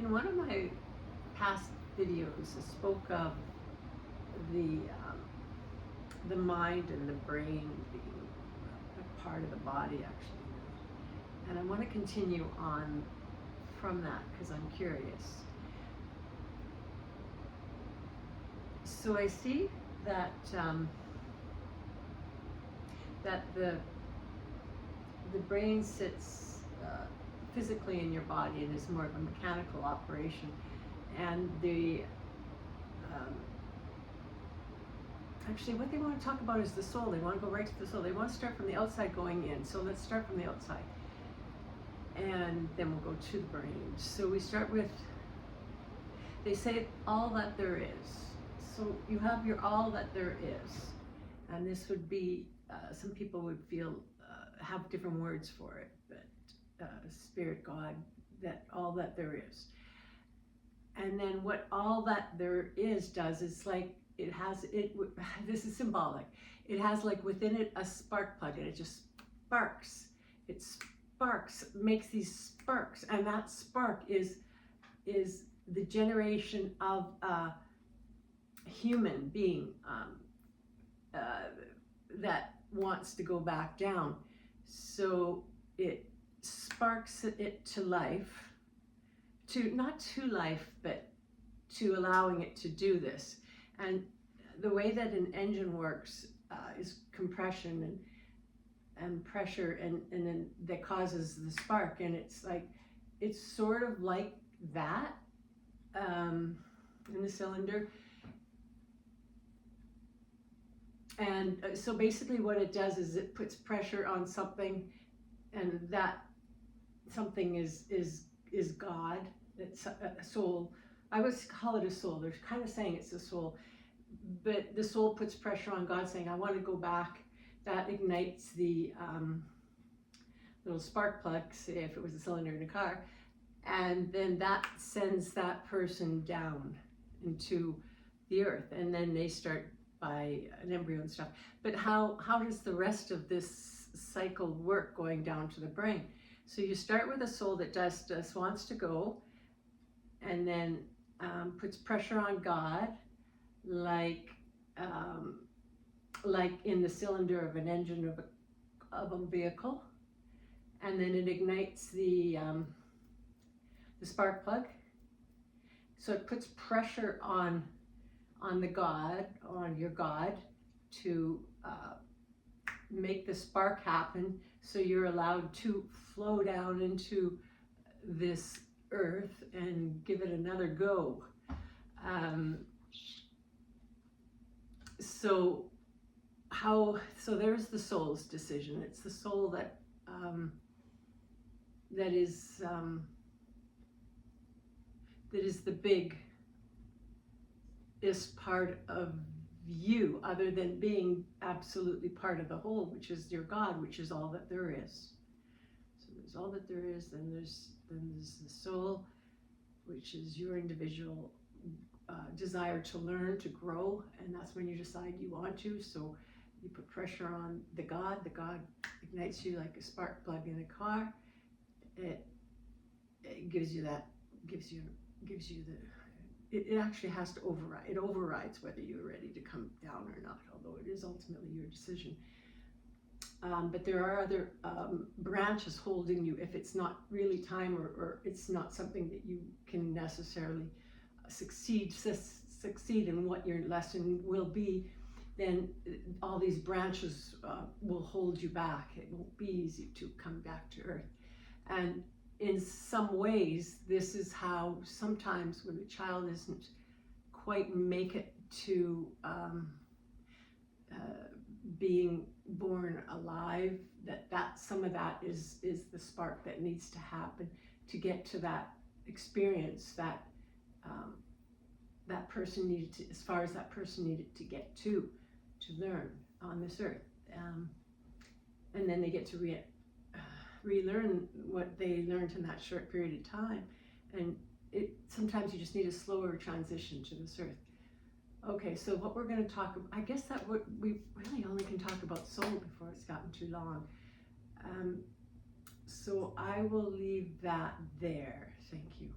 in one of my past videos, I spoke of the the mind and the brain being a part of the body, actually. And I want to continue on from that because I'm curious. So I see that that the brain sits physically in your body and is more of a mechanical operation, and the actually what they want to talk about is the soul. They want to go right to the soul. They want to start from the outside going in. So let's start from the outside, and then we'll go to the brain. So we start with, they say, all that there is. So you have your all that there is, and this would be some people would feel have different words for it, but spirit, God, that all that there is. And then what all that there is does is like it has it. This is symbolic. It has like within it a spark plug, and it just sparks. It sparks, makes these sparks, and that spark is the generation of a human being that wants to go back down. So it sparks it to life, to not to life, but to allowing it to do this. And the way that an engine works is compression and pressure, and then that causes the spark. And it's like, it's sort of like that in the cylinder. And so basically what it does is it puts pressure on something, and that something is God. It's a soul. I would call it a soul. They're kind of saying it's a soul, but the soul puts pressure on God, saying, I want to go back. That ignites the little spark plug, say if it was a cylinder in a car, and then that sends that person down into the earth, and then they start by an embryo and stuff. But how does the rest of this cycle work going down to the brain? So you start with a soul that just wants to go, and then puts pressure on God, like in the cylinder of an engine of a vehicle, and then it ignites the spark plug. So it puts pressure on the God, on your God, to make the spark happen, so you're allowed to flow down into this earth and give it another go. So there's the soul's decision. It's the soul that is the biggest part of you, other than being absolutely part of the whole, which is your God, which is all that there is. So there's all that there is, then there's the soul, which is your individual desire to learn, to grow, and that's when you decide you want to. So you put pressure on the God ignites you like a spark plug in a car. It gives you the, it actually has to override. It overrides whether you're ready to come down or not, although it is ultimately your decision. But there are other branches holding you if it's not really time, or it's not something that you can necessarily succeed in what your lesson will be. Then all these branches will hold you back. It won't be easy to come back to earth. And in some ways, this is how sometimes when a child isn't quite make it to being born alive, that some of that is the spark that needs to happen to get to that experience that that person needed to, as far as that person needed to get to learn on this earth, and then they get to relearn what they learned in that short period of time. And sometimes you just need a slower transition to this earth. Okay, so what we're going to talk about, I guess that we really only can talk about soul before it's gotten too long. So I will leave that there. Thank you.